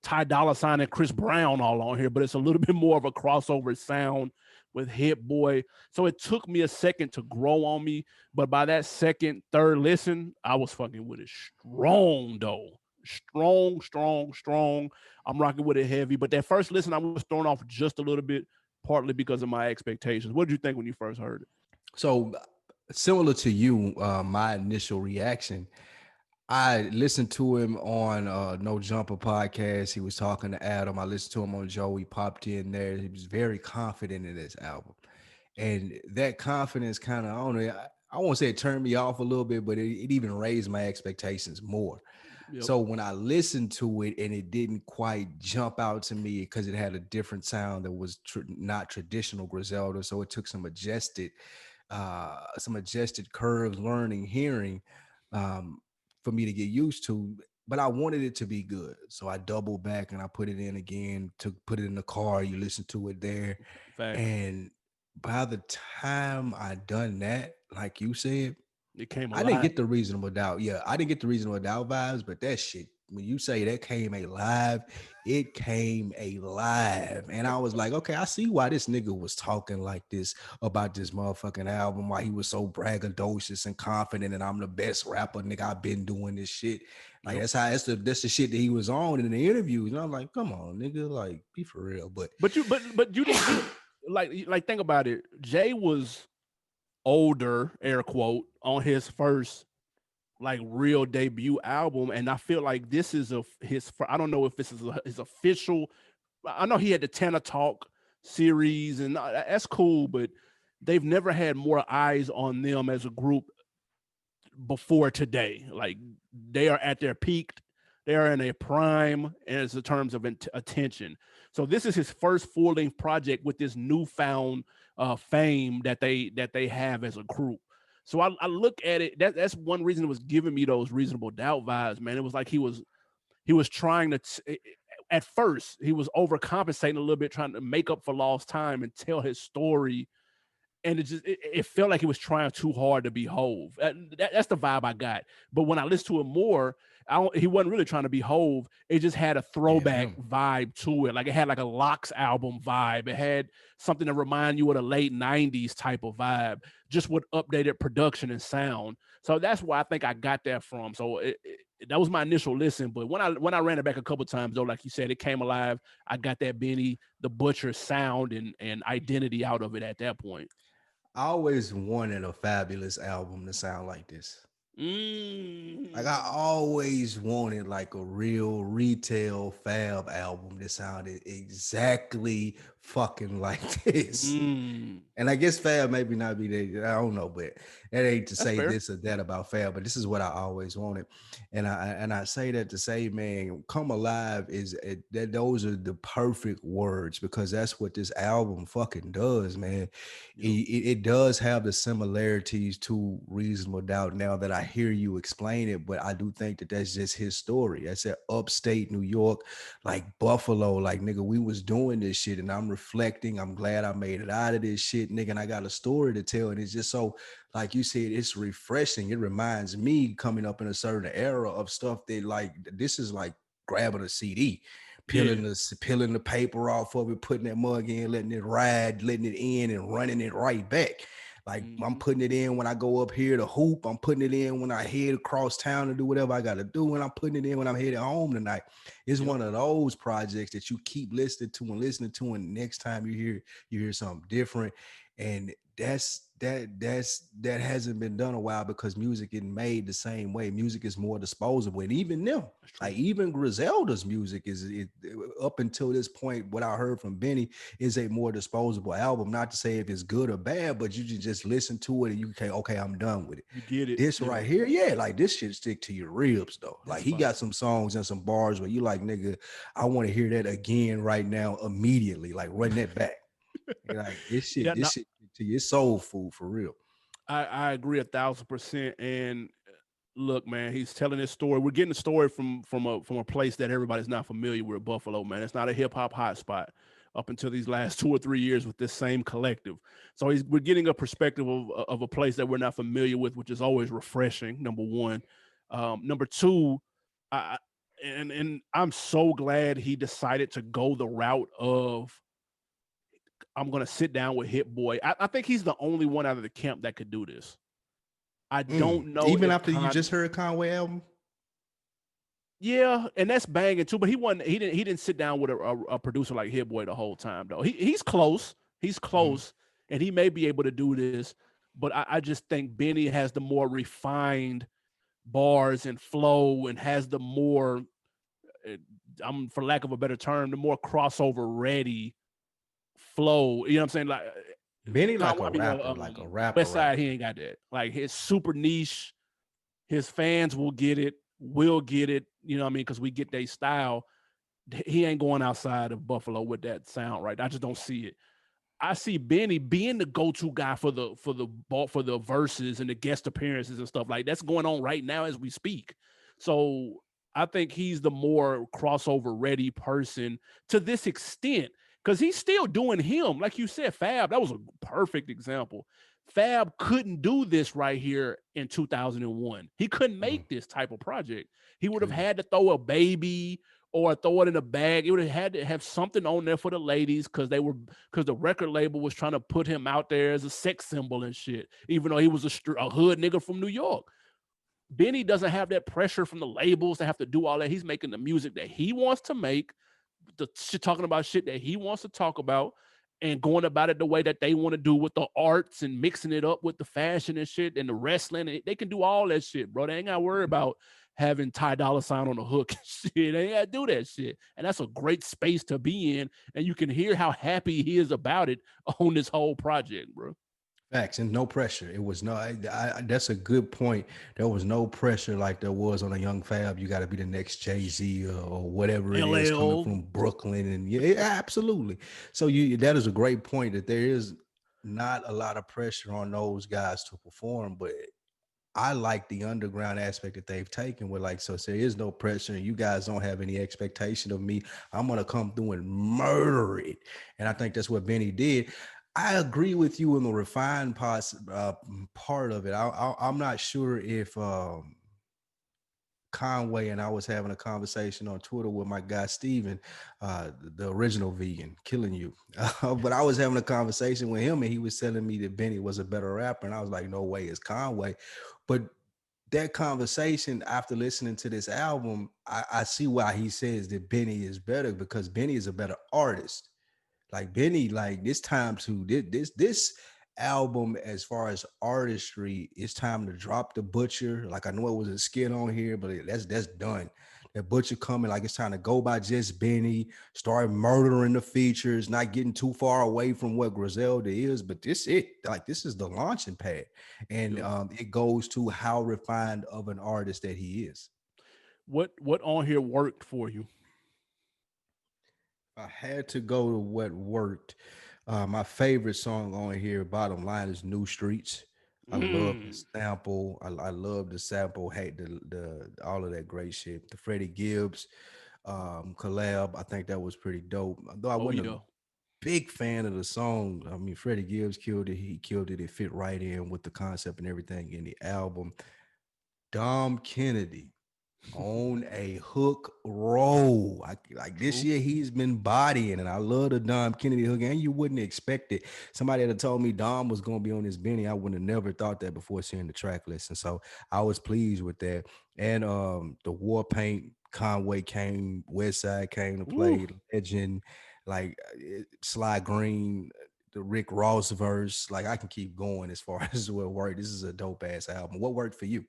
Ty Dolla Sign and Chris Brown all on here, but it's a little bit more of a crossover sound with Hit Boy. So it took me a second to grow on me, but by that second, third listen, I was fucking with it strong though. Strong, strong, strong. I'm rocking with it heavy. But that first listen, I was thrown off just a little bit, partly because of my expectations. What did you think when you first heard it? So similar to you, my initial reaction, I listened to him on No Jumper podcast. He was talking to Adam. I listened to him on Joe. He popped in there. He was very confident in this album. And that confidence kind of, I don't know, I won't say it turned me off a little bit, but it even raised my expectations more. Yep. So when I listened to it and it didn't quite jump out to me because it had a different sound that was not traditional Griselda, so it took some adjusted curves, learning, hearing, um, for me to get used to. But I wanted it to be good, so I doubled back and I put it in again to put it in the car. You listen to it there, Facts. and by the time I done that, like you said, It came I didn't alive. get the reasonable doubt. Yeah, I didn't get the reasonable doubt vibes, but that shit, when you say that came alive, it came alive. And I was like, okay, I see why this nigga was talking like this about this motherfucking album, why he was so braggadocious and confident, and I'm the best rapper, nigga. I've been doing this shit. Like Yep. that's the shit that he was on in the interviews. And I'm like, come on, nigga, like be for real. But But you didn't like think about it. Jay was older, air quote, on his first like real debut album, and I feel like this is I don't know if this is his official. I know he had the Tana Talk series, and that's cool, but they've never had more eyes on them as a group before today. Like they are at their peak, they are in a prime as in terms of attention. So this is his first full length project with this newfound fame that they have as a group. So I look at it. That's one reason it was giving me those reasonable doubt vibes, man. It was like he was trying to. At first, he was overcompensating a little bit, trying to make up for lost time and tell his story, and it felt like he was trying too hard to be Hove. That's the vibe I got. But when I listened to him more, he wasn't really trying to be Hove. It just had a yeah, throwback him. vibe to it. Like it had like a Locks album vibe. It had something to remind you of the late '90s type of vibe, just with updated production and sound. So that's where I think I got that from. So that was my initial listen. But when I ran it back a couple times, though, like you said, it came alive. I got that Benny the Butcher sound and identity out of it at that point. I always wanted a Fabulous album to sound like this. Like I Mm, always wanted like a real retail Fab album that sounded exactly fucking like this. mm. And I guess Fab maybe not be there. I don't know, but that ain't to That's say fair. this or that about Fab, but this is what I always wanted. And I say that to say, man, come alive is that those are the perfect words because that's what this album fucking does, man. Yep. It does have the similarities to Reasonable Doubt now that I hear you explain it, but I do think that that's just his story. I said upstate New York, like Buffalo, like nigga, we was doing this shit and I'm reflecting. I'm glad I made it out of this shit, nigga. And I got a story to tell. And it's just so, like you said, it's refreshing. It reminds me coming up in a certain era of stuff that like this is like grabbing a CD, Yeah. peeling the paper off of it, putting that mug in, letting it ride, letting it in, and running it right back. Like I'm Hmm. putting it in when I go up here to hoop. I'm putting it in when I head across town to do whatever I got to do. And I'm putting it in when I'm headed home tonight. It's Yep. one of those projects that you keep listening to, and next time you hear something different. And that hasn't been done a while because music isn't made the same way. Music is more disposable, and even them, That's true. like even Griselda's music up until this point. What I heard from Benny is a more disposable album. Not to say if it's good or bad, but you can just listen to it and you can okay, I'm done with it. You get it. This Yeah. right here, yeah, like this shit stick to your ribs though. Like That's he fine. got some songs and some bars where you like, nigga, I want to hear that again right now, immediately. Like run that back. Like Yeah. this No, shit to your soul food for real. I agree 1,000%. And look, man, he's telling his story. We're getting a story from a place that everybody's not familiar with, Buffalo, man. It's not a hip hop hotspot. up until these last 2 or 3 years with this same collective. So we're getting a perspective of a place that we're not familiar with, which is always refreshing. Number one. Number two, I, and I'm so glad he decided to go the route of I'm gonna sit down with Hit Boy. I think he's the only one out of the camp that could do this. I don't know Even if after you just heard Conway album. yeah, and that's banging too. But he didn't sit down with a producer like Hit Boy the whole time though. He's close. He's close, and he may be able to do this. But I just think Benny has the more refined bars and flow, and has the more, for lack of a better term, the more crossover ready flow. You know what I'm saying? Like Benny like a rapper, like a rapper. West Side, he ain't got that. Like his super niche. His fans will get it. Will get it. You know what I mean? Because we get their style. He ain't going outside of Buffalo with that sound, right? I just don't see it. I see Benny being the go-to guy for the verses and the guest appearances and stuff like that's going on right now as we speak. So I think he's the more crossover ready person to this extent because he's still doing him. Like you said, Fab, that was a perfect example. Fab couldn't do this right here in 2001. He couldn't make this type of project. He would have had to throw a baby or throw it in a bag. It would have had to have something on there for the ladies because the record label was trying to put him out there as a sex symbol and shit, even though he was a hood nigga from New York. Benny doesn't have that pressure from the labels to have to do all that. He's making the music that he wants to make, talking about shit that he wants to talk about, and going about it the way that they want to do with the arts and mixing it up with the fashion and shit and the wrestling. They can do all that shit, bro. They ain't got to worry about having Ty Dolla $ign on the hook and shit. They ain't got to do that shit. And that's a great space to be in. And you can hear how happy he is about it on this whole project, bro. Facts, and no pressure. It was no. That's a good point. There was no pressure like there was on a Young Fab. You got to be the next Jay-Z or whatever it is coming LL. from Brooklyn, and yeah, absolutely. So that is a great point that there is not a lot of pressure on those guys to perform, but I like the underground aspect that they've taken with like, so there is no pressure and you guys don't have any expectation of me. I'm going to come through and murder it. And I think that's what Benny did. I agree with you in the refined part of it. I'm not sure if Conway and I was having a conversation on Twitter with my guy Steven, the original vegan, killing you. But I was having a conversation with him and he was telling me that Benny was a better rapper. And I was like, no way, it's Conway. But that conversation after listening to this album, I see why he says that Benny is better because Benny is a better artist. Like Benny, like this time to this album as far as artistry, it's time to drop the Butcher. Like I know it was a skit on here, but that's done. That Butcher coming, like it's time to go by just Benny, start murdering the features, not getting too far away from what Griselda is. But this is the launching pad, and it goes to how refined of an artist that he is. What on here worked for you? I had to go to what worked. My favorite song on here, bottom line, is New Streets. I love the sample. I love the sample. Hate the all of that great shit. The Freddie Gibbs collab. I think that was pretty dope. Though I wasn't a big fan of the song. I mean, Freddie Gibbs killed it. He killed it. It fit right in with the concept and everything in the album. Dom Kennedy on a hook roll. Like this year, he's been bodying, and I love the Dom Kennedy hook. And you wouldn't expect it. Somebody had told me Dom was going to be on this Benny. I would have never thought that before seeing the track list, and so I was pleased with that. And the War Paint, Conway came, Westside came to play, Legend, like Sly Green, the Rick Ross verse. Like I can keep going as far as what worked. This is a dope ass album. What worked for you?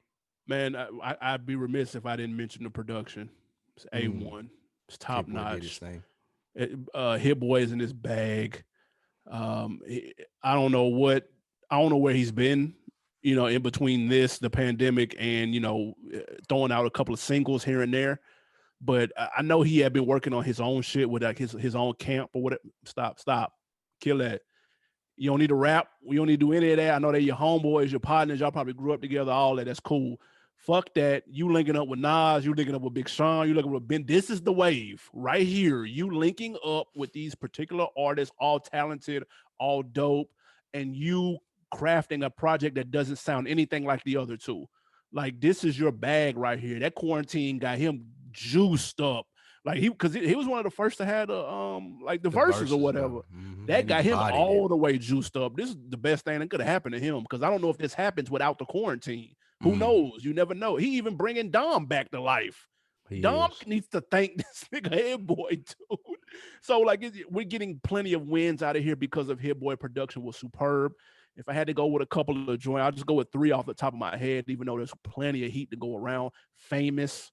Man, I'd be remiss if I didn't mention the production. It's A1. It's top notch. Hit Boy is in his bag. I don't know where he's been, in between the pandemic and, throwing out a couple of singles here and there. But I know he had been working on his own shit with like his own camp or whatever. Stop. Kill that. You don't need to rap. We don't need to do any of that. I know they're your homeboys, your partners. Y'all probably grew up together, all that. That's cool. Fuck that. You linking up with Nas, you linking up with Big Sean, you linking with Ben. This is the wave right here. You linking up with these particular artists, all talented, all dope, and you crafting a project that doesn't sound anything like the other two. Like this is your bag right here. That quarantine got him juiced up. Like because he was one of the first to have the like the The verses or verses, whatever. though. That And he got him bodied it. all the way juiced up. This is the best thing that could have happened to him because I don't know if this happens without the quarantine. Who Mm, knows? You never know. He even bringing Dom back to life. he Dom is. needs to thank this nigga Hit Boy, dude. So like we're getting plenty of wins out of here because of Hit Boy production was superb. If I had to go with a couple of joints, I'll just go with three off the top of my head, even though there's plenty of heat to go around. Famous,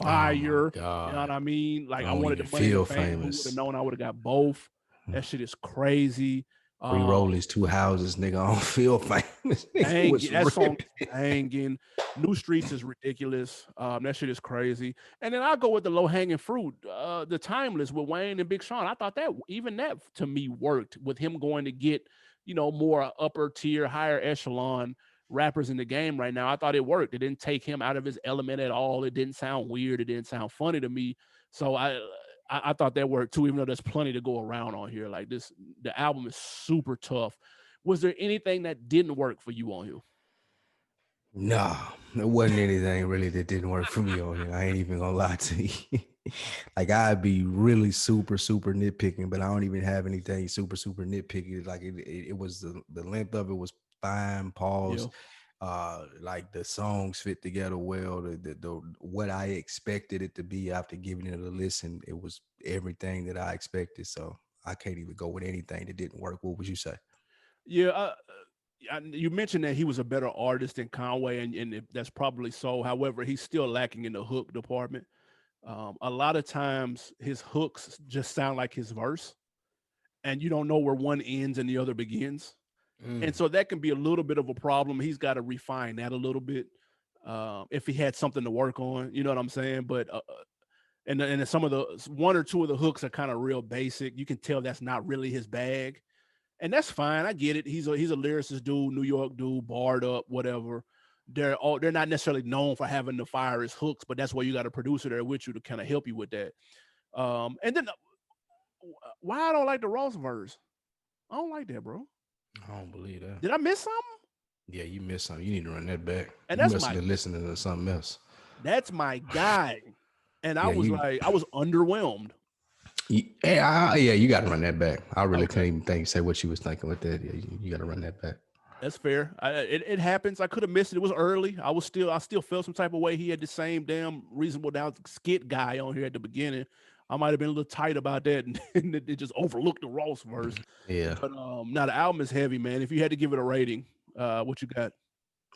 Oh my fire. You know what God. I mean? I Like I don't wanted the even money and the feel fame. Who would have famous. known I would have got both? That shit is crazy. Re-roll Um, these two houses, nigga. I don't feel famous. Nigga was Banging. That song ripping. is banging. New Streets is ridiculous. That shit is crazy. And then I go with the low hanging fruit, the Timeless with Wayne and Big Sean. I thought that even that to me worked with him going to get more upper tier, higher echelon rappers in the game right now. I thought it worked. It didn't take him out of his element at all. It didn't sound weird. It didn't sound funny to me. So I thought that worked too. Even though there's plenty to go around on here, like this, the album is super tough. Was there anything that didn't work for you on here? Nah, there wasn't anything really that didn't work for me on here. I ain't even gonna lie to you. Like I'd be really super, super nitpicking, but I don't even have anything super, super nitpicky. Like it was the length of it was fine. Pause. Yeah. Like the songs fit together well. The what I expected it to be after giving it a listen, it was everything that I expected. So I can't even go with anything that didn't work. What would you say? Yeah. You mentioned that he was a better artist than Conway, and that's probably so. However, he's still lacking in the hook department. A lot of times his hooks just sound like his verse, and you don't know where one ends and the other begins. And Mm. so that can be a little bit of a problem. He's got to refine that a little bit if he had something to work on. You know what I'm saying? But and some of the one or two of the hooks are kind of real basic. You can tell that's not really his bag, and that's fine. I get it. He's a lyricist dude, New York dude, barred up, whatever. They're not necessarily known for having the fire hooks, but that's why you got a producer there with you to kind of help you with that. And then why I don't like the Ross verse? I don't like that, bro. I don't believe that. Did I miss something? Yeah, you missed something. You need to run that back. And You that's must have my been listening to something else. that's my guy. And I Yeah, was you. like, I was underwhelmed. Yeah, you got to run that back. I really Okay. couldn't even say what you was thinking with that. Yeah, you got to run that back. That's fair. It happens. I could have missed it. It was early. I still felt some type of way. He had the same damn reasonable doubt skit guy on here at the beginning. I might have been a little tight about that and it just overlooked the Ross verse. Yeah, But now the album is heavy, man. If you had to give it a rating, what you got?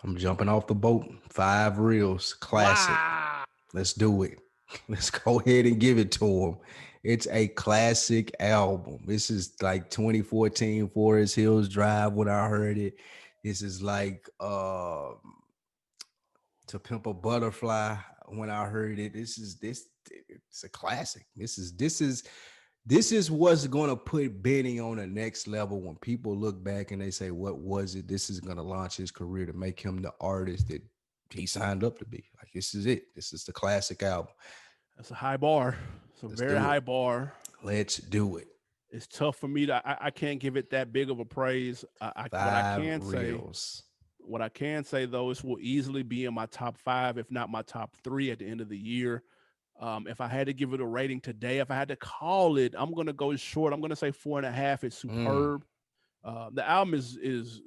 I'm jumping off the boat. 5 reels, classic. Wow. Let's do it. Let's go ahead and give it to him. It's a classic album. This is like 2014 Forest Hills Drive when I heard it. This is like To Pimp a Butterfly when I heard it. It's a classic. This is what's gonna put Benny on the next level when people look back and they say, what was it? This is gonna launch his career to make him the artist that he signed up to be. Like this is it. This is the classic album. That's a high bar. It's a Let's very do it. high bar. Let's do it. It's tough for me to. I can't give it that big of a praise. What I Five can say, reels. what I can say though, is will easily be in my top five, if not my top three, at the end of the year. If I had to give it a rating today, if I had to call it, I'm gonna go short. I'm gonna say 4.5. It's Mm. superb. The album is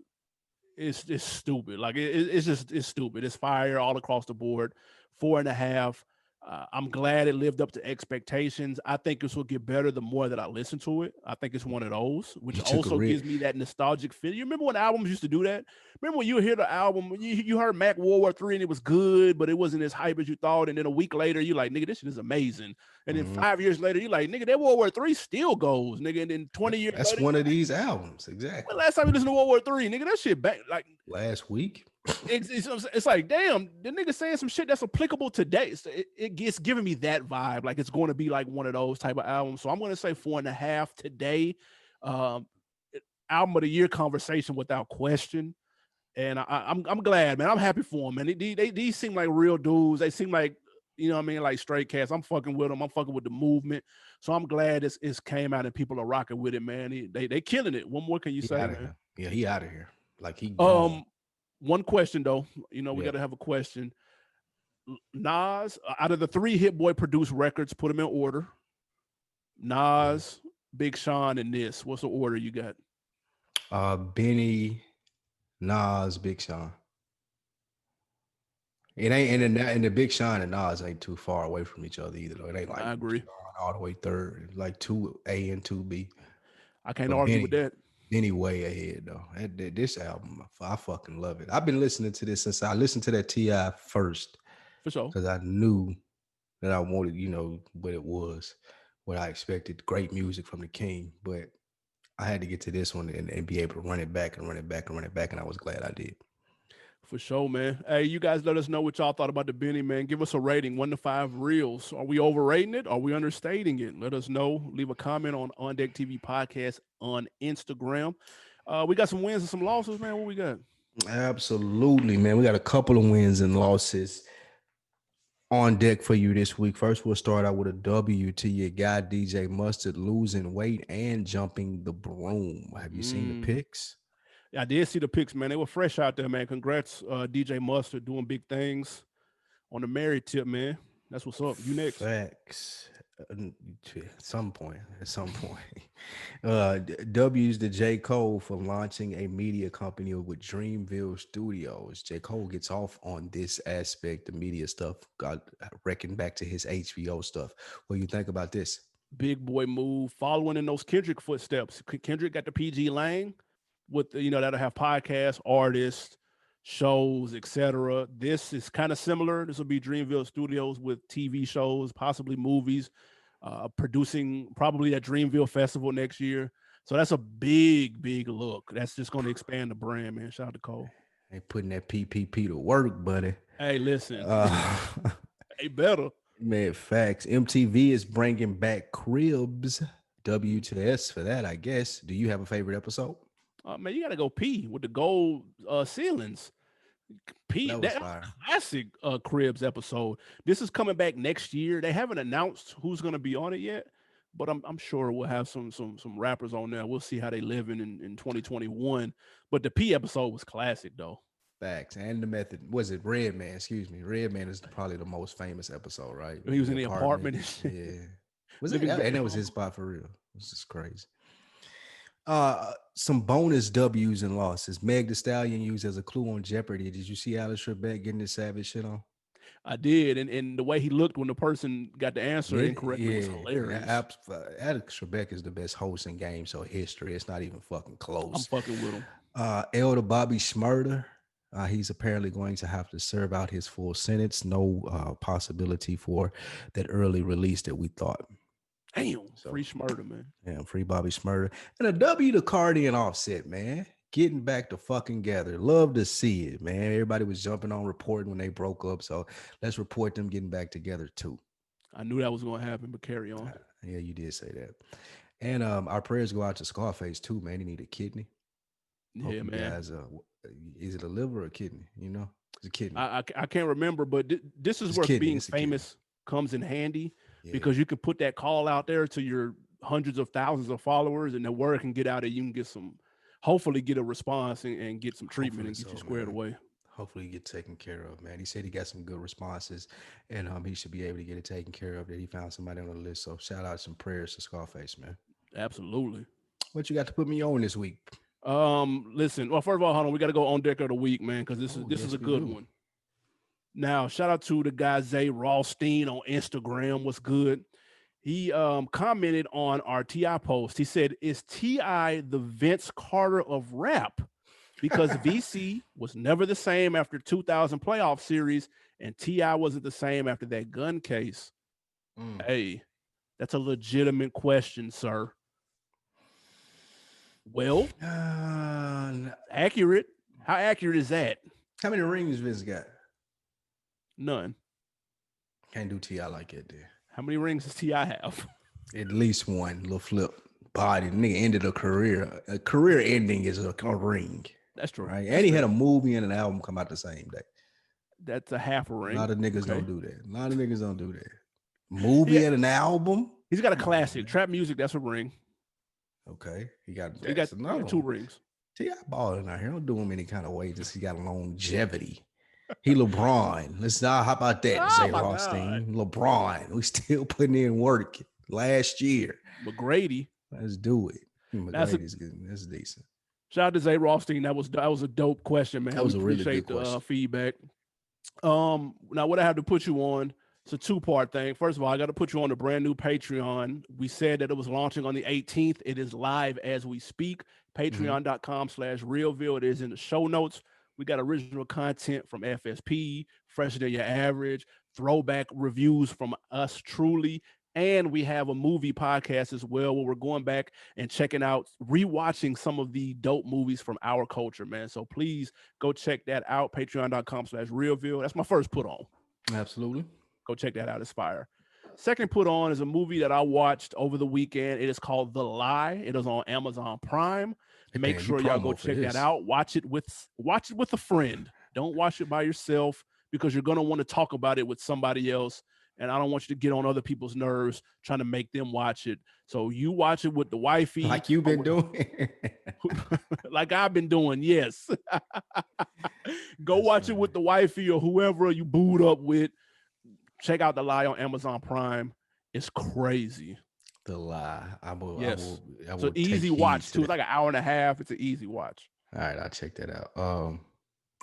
it's stupid. Like it's just it's stupid. It's fire all across the board. 4.5. I'm glad it lived up to expectations. I think this will get better the more that I listen to it. I think it's one of those, which You took a also real gives me that nostalgic feel. You remember when albums used to do that? Remember when you hear the album, you heard Mac World War III and it was good, but it wasn't as hype as you thought. And then a week later, you're like, nigga, this shit is amazing. And then Mhm. 5 years later, you're like, nigga, that World War III still goes, nigga. And then 20 years That's later, one of these albums. Exactly. when last time you listened to World War III, nigga, that shit back like Last week. it's like, damn, the nigga saying some shit that's applicable today. So it gets giving me that vibe. Like it's going to be like one of those type of albums. So I'm going to say 4.5 today. Um, Album of the year conversation without question. And I'm glad, man. I'm happy for them, man. These seem like real dudes. They seem like, you know what I mean, like straight cats. I'm fucking with them. I'm fucking with the movement. So I'm glad it's came out and people are rocking with it, man. They killing it. What more can you He say, out of man? here. Yeah, he out of here. Like he gone. Um, one question though. You know, we Yeah. got to have a question. Nas, out of the 3 Hit Boy produced records, put them in order. Nas, Big Sean, and this. What's the order you got? Benny, Nas, Big Sean. It ain't and the Big Sean and Nas ain't too far away from each other either though. It ain't like I agree. Sean all the way third, like 2A and 2B. I can't But argue with that. Benny way ahead though. This album, I fucking love it. I've been listening to this since I listened to that Ti first For sure. because I knew that I wanted, what it was, what I expected. Great music from the King, but I had to get to this one and be able to run it back and run it back and run it back, and I was glad I did. For sure, man. Hey, you guys let us know what y'all thought about the Benny, man. Give us a rating, 1 to 5 reels. Are we overrating it? Are we understating it? Let us know. Leave a comment on Deck TV Podcast on Instagram. We got some wins and some losses, man. What we got? Absolutely, man. We got a couple of wins and losses on deck for you this week. First, we'll start out with a W to your guy DJ Mustard losing weight and jumping the broom. Have you seen the pics? I did see the pics, man. They were fresh out there, man. Congrats, DJ Mustard, doing big things on the married tip, man. That's what's up. You next. Facts. At some point. W's to J. Cole for launching a media company with Dreamville Studios. J. Cole gets off on this aspect, the media stuff, got reckoned back to his HBO stuff. What do you think about this? Big boy move, following in those Kendrick footsteps. Kendrick got the PG Lang with, that'll have podcasts, artists, shows, etc. This is kind of similar. This will be Dreamville Studios with TV shows, possibly movies, producing probably at Dreamville Festival next year. So that's a big look. That's just going to expand the brand, man. Shout out to Cole. They putting that PPP to work, buddy. Hey, listen. Hey, better. Man, facts. MTV is bringing back Cribs. W to S for that, I guess. Do you have a favorite episode? Man, you got to go pee with the gold ceilings. Pete, That was that fire. classic Cribs episode. This is coming back next year. They haven't announced who's going to be on it yet, but I'm sure we'll have some rappers on there. We'll see how they live in 2021. But the P episode was classic though. Facts. And the method, was it Redman? Excuse me. Redman is probably the most famous episode, right? He was in the apartment and shit. Yeah. Was it? Living And that was his spot for real. This is crazy. Some bonus W's and losses. Meg Thee Stallion used as a clue on Jeopardy. Did you see Alex Trebek getting this savage shit on? I did, and the way he looked when the person got the answer incorrectly was hilarious. Alex Trebek is the best host in game show history. It's not even fucking close. I'm fucking with him. Elder Bobby Shmurda. He's apparently going to have to serve out his full sentence. No possibility for that early release that we thought. Damn, free Shmurda, man. Yeah, free Bobby Shmurda. And a W to Cardi and Offset, man. Getting back to fucking gather. Love to see it, man. Everybody was jumping on reporting when they broke up. So let's report them getting back together too. I knew that was going to happen, but carry on. Yeah, you did say that. And our prayers go out to Scarface too, man. He need a kidney. Yeah, man. Guys, is it a liver or a kidney? It's a kidney. I can't remember, but this is where being famous comes in handy. Yeah. Because you can put that call out there to your hundreds of thousands of followers, and the word can get out, and you can get hopefully get a response and get some treatment and get you squared away. Hopefully get taken care of, man. He said he got some good responses, and he should be able to get it taken care of. That he found somebody on the list. So shout out some prayers to Scarface, man. Absolutely. What you got to put me on this week? Listen. Well, first of all, hold on. We got to go on deck of the week, man, because this is a good one. Now, shout out to the guy Zay Rothstein on Instagram. What's good? He commented on our T.I. post. He said, "Is T.I. the Vince Carter of rap? Because VC was never the same after 2000 playoff series, and T.I. wasn't the same after that gun case." Hey, that's a legitimate question, sir. Well, accurate. How accurate is that? How many rings Vince got? None. Can't do T.I. like that, dude. How many rings does T.I. have? At least one. Little flip body. Nigga ended a career. A career ending is a ring. That's true. right? That's And he had fair. a movie and an album come out the same day. That's a half a A ring. lot of niggas Okay. don't do that. A lot of niggas don't do that. He, Movie and an album? he's got a Come on, classic. man. Trap music, that's a ring. Okay. He got So that's he another got two one. rings. T.I. balling out here. Don't do him any kind of way. Just he got longevity. He LeBron. Let's not. How about that, Oh Zay my God. Rothstein? LeBron. We still putting in work. Last year. McGrady. Let's do it. That's a McGrady's good. That's decent. shout out to Zay Rothstein. That was a dope question, man. That We was a really good appreciate the question. feedback. Now what I have to put you on, it's a two-part thing. First of all, I got to put you on the brand new Patreon. We said that it was launching on the 18th. It is live as we speak. Patreon.com/realville. It is in the show notes. We got original content from FSP, Fresher Than Your Average, throwback reviews from us truly. And we have a movie podcast as well where we're going back and checking out, rewatching some of the dope movies from our culture, man. So please go check that out. Patreon.com/realville. That's my first put on. Absolutely. Go check that out. It's fire. Second put on is a movie that I watched over the weekend. It is called The Lie. It is on Amazon Prime. Hey, Make man, you sure y'all go promo for check that this. out. Watch it with a friend. Don't watch it by yourself because you're gonna want to talk about it with somebody else. And I don't want you to get on other people's nerves trying to make them watch it. So you watch it with the wifey, Like you've been doing. like I've been doing. Yes, go That's watch it funny. with the wifey or whoever you booed up with. Check out The Lie on Amazon Prime. It's crazy. The Lie. Yes. I So will take easy heed watch to too. It's that. like an hour and a half. It's an easy watch. All right, I'll check that out. All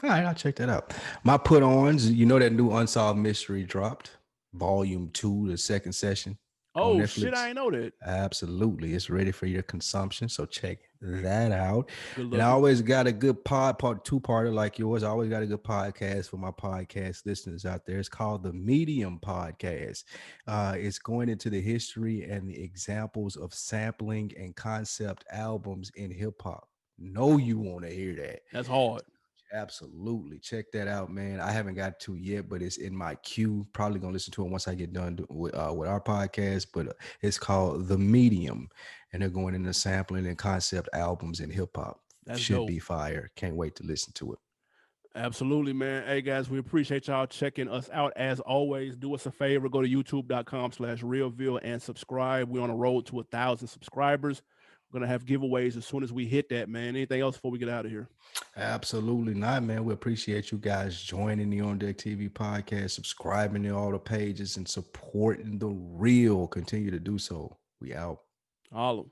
right, I'll check that out. My put ons, you know that new Unsolved Mystery dropped, Volume 2, the second session on Oh shit, Netflix. I ain't know that. Absolutely. It's ready for your consumption. So check that out. Good And I looking. always got a good two-parter like yours. I always got a good podcast for my podcast listeners out there. It's called the Medium Podcast. It's going into the history and the examples of sampling and concept albums in hip-hop. Know you want to hear that. That's hard. Absolutely. Check that out, man. I haven't got to yet, but it's in my queue. Probably going to listen to it once I get done with our podcast, but it's called The Medium, and they're going into sampling and concept albums in hip hop. That's Should dope. be fire. Can't wait to listen to it. Absolutely, man. Hey guys, we appreciate y'all checking us out as always. Do us a favor, go to youtube.com/realville and subscribe. We're on a road to 1,000 subscribers. We're gonna have giveaways as soon as we hit that, man. Anything else before we get out of here? Absolutely not, man. We appreciate you guys joining the On Deck TV podcast, subscribing to all the pages, and supporting the real. Continue to do so. We out. Holla.